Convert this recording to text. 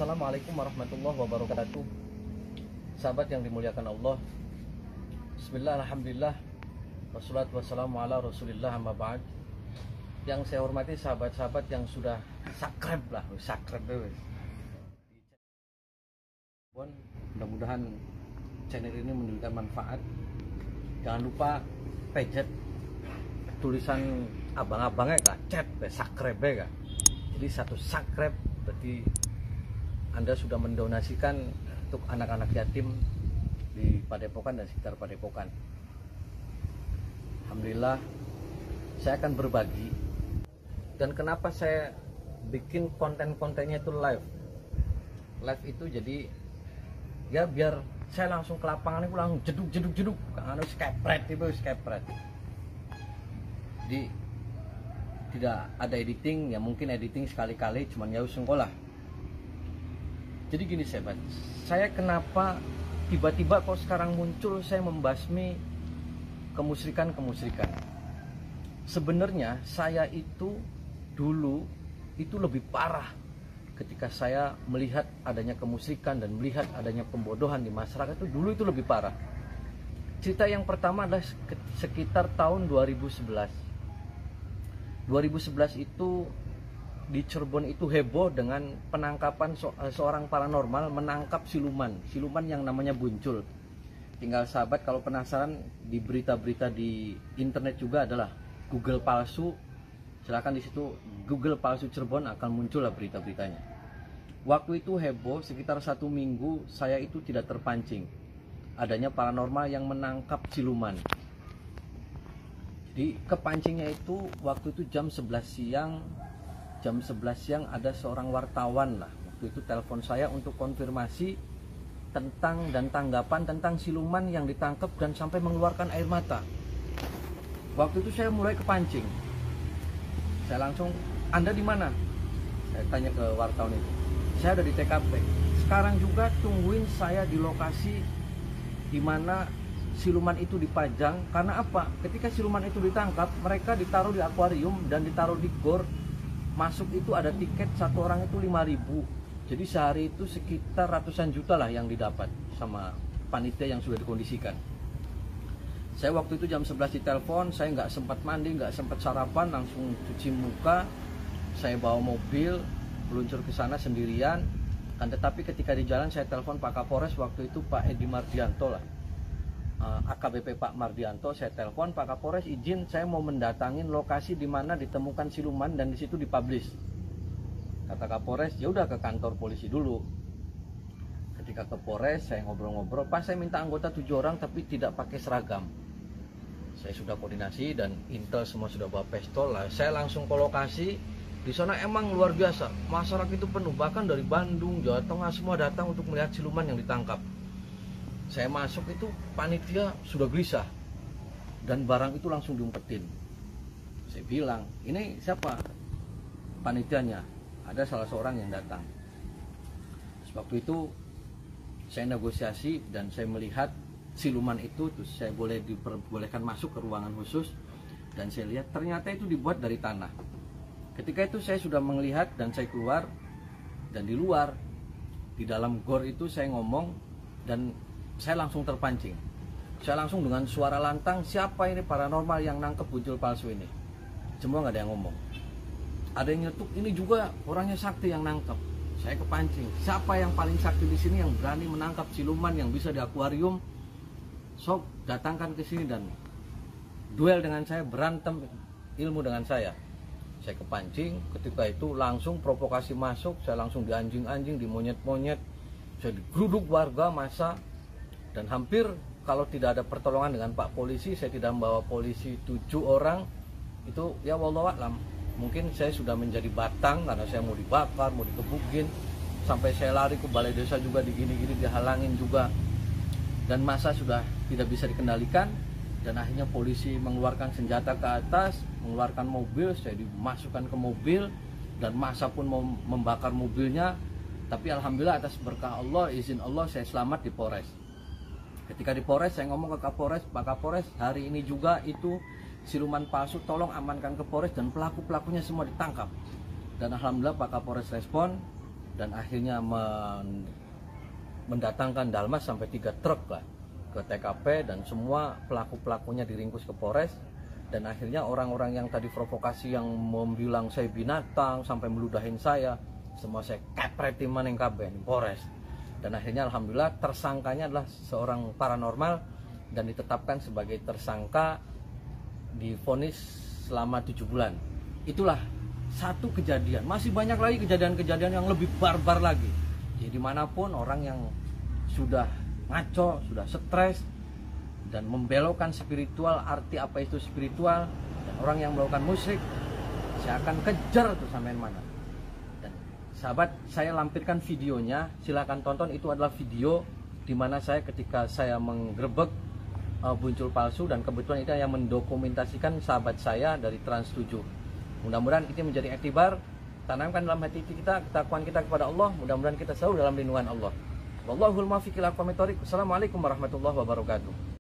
Assalamualaikum warahmatullahi wabarakatuh. Sahabat yang dimuliakan Allah, bismillah, alhamdulillah, wassalatu wassalamu ala rasulillah, amma ba'd. Yang saya hormati sahabat-sahabat yang sudah subscribe lah, mudah-mudahan channel ini memberikan manfaat. Jangan lupa pencet tulisan abang-abangnya kak, chat subscribe kak. Jadi satu subscribe berarti Anda sudah mendonasikan untuk anak-anak yatim di Padepokan dan sekitar Padepokan. Alhamdulillah, saya akan berbagi. Dan kenapa saya bikin konten-kontennya itu live? Live itu jadi ya biar saya langsung ke lapangan itu langsung jeduk anu skepret itu skepret. Jadi tidak ada editing, ya mungkin editing sekali-kali cuman ya sengkolah. Jadi gini sahabat, saya kenapa tiba-tiba kok sekarang muncul saya membasmi kemusyrikan. Sebenarnya saya itu dulu itu lebih parah ketika saya melihat adanya kemusyrikan dan melihat adanya pembodohan di masyarakat itu dulu itu lebih parah. Cerita yang pertama adalah sekitar tahun 2011 itu di Cirebon itu heboh dengan penangkapan seorang paranormal menangkap siluman yang namanya Buncul. Tinggal sahabat kalau penasaran, di berita-berita di internet juga adalah Google palsu, silahkan di situ Google palsu Cirebon akan muncul lah berita-beritanya. Waktu itu heboh sekitar 1 minggu, saya itu tidak terpancing adanya paranormal yang menangkap siluman. Di kepancingnya itu waktu itu jam 11 siang ada seorang wartawan lah. Waktu itu telepon saya untuk konfirmasi tentang dan tanggapan tentang siluman yang ditangkap dan sampai mengeluarkan air mata. Waktu itu saya mulai kepancing. Saya langsung, "Anda di mana?" Saya tanya ke wartawan itu. "Saya ada di TKP." Sekarang juga tungguin saya di lokasi di mana siluman itu dipajang. Karena apa? Ketika siluman itu ditangkap, mereka ditaruh di akuarium dan ditaruh di gor. Masuk itu ada tiket, satu orang itu 5.000. Jadi sehari itu sekitar ratusan juta lah yang didapat sama panitia yang sudah dikondisikan. Saya waktu itu jam 11 ditelepon, saya nggak sempat mandi, nggak sempat sarapan, langsung cuci muka. Saya bawa mobil, meluncur ke sana sendirian. Kan tetapi ketika di jalan saya telepon Pak Kapolres waktu itu, Pak Edi Mardianto lah. AKBP Pak Mardianto, saya telepon, "Pak Kapolres izin saya mau mendatangin lokasi di mana ditemukan siluman dan di situ dipublish." Kata Kapolres, "Ya udah ke kantor polisi dulu." Ketika ke Polres saya ngobrol-ngobrol, "Pak, saya minta anggota 7 orang tapi tidak pakai seragam." Saya sudah koordinasi dan intel semua sudah bawa pistol lah. Saya langsung ke lokasi. Di sana emang luar biasa, masyarakat itu penuh, bahkan dari Bandung, Jawa Tengah semua datang untuk melihat siluman yang ditangkap. Saya masuk itu panitia sudah gelisah dan barang itu langsung diumpetin. Saya bilang, "Ini siapa panitianya?" Ada salah seorang yang datang. Waktu itu saya negosiasi dan saya melihat siluman itu, terus saya boleh diperbolehkan masuk ke ruangan khusus dan saya lihat ternyata itu dibuat dari tanah. Ketika itu saya sudah melihat dan saya keluar, dan di luar di dalam gor itu saya ngomong dan saya langsung terpancing. Saya langsung dengan suara lantang, "Siapa ini paranormal yang nangkep Buncul palsu ini?" Semua nggak ada yang ngomong. Ada yang nyetuk, "Ini juga orangnya sakti yang nangkep." Saya kepancing. Siapa yang paling sakti di sini yang berani menangkap siluman yang bisa di akuarium? Sok datangkan ke sini dan duel dengan saya, berantem ilmu dengan saya. Saya kepancing. Ketika itu langsung provokasi masuk. Saya langsung dianjing-anjing, dimonyet-monyet. Saya digeruduk warga massa. Dan hampir kalau tidak ada pertolongan dengan Pak Polisi, saya tidak membawa polisi 7 orang, itu ya wallahualam. Mungkin saya sudah menjadi batang karena saya mau dibakar, mau dikebukin. Sampai saya lari ke balai desa juga digini-gini, dihalangin juga. Dan massa sudah tidak bisa dikendalikan. Dan akhirnya polisi mengeluarkan senjata ke atas, mengeluarkan mobil, saya dimasukkan ke mobil. Dan massa pun mau membakar mobilnya. Tapi alhamdulillah atas berkah Allah, izin Allah, saya selamat di Polres. Ketika di Polres saya ngomong ke Kapolres, "Pak Kapolres, hari ini juga itu siluman palsu, tolong amankan ke Polres dan pelaku-pelakunya semua ditangkap." Dan alhamdulillah Pak Kapolres respon dan akhirnya mendatangkan Dalmas sampai 3 truk lah ke TKP, dan semua pelaku-pelakunya diringkus ke Polres. Dan akhirnya orang-orang yang tadi provokasi, yang membilang saya binatang sampai meludahin saya, semua saya kepretin maneng kabeh di Polres. Dan akhirnya alhamdulillah tersangkanya adalah seorang paranormal dan ditetapkan sebagai tersangka, divonis selama 7 bulan. Itulah satu kejadian. Masih banyak lagi kejadian-kejadian yang lebih barbar lagi. Jadi dimanapun orang yang sudah ngaco, sudah stres dan membelokkan spiritual, arti apa itu spiritual, dan orang yang melakukan musyrik, saya akan kejar tuh sampai mana. Dan sahabat, saya lampirkan videonya, silakan tonton. Itu adalah video dimana saya ketika saya menggerebek buncul palsu, dan kebetulan itu yang mendokumentasikan sahabat saya dari Trans 7. Mudah-mudahan itu menjadi iktibar, tanamkan dalam hati kita ketakwaan kita kepada Allah. Mudah-mudahan kita selalu dalam lindungan Allah. Wallahul muwaffiq ila aqwamit thoriq. Assalamualaikum warahmatullahi wabarakatuh.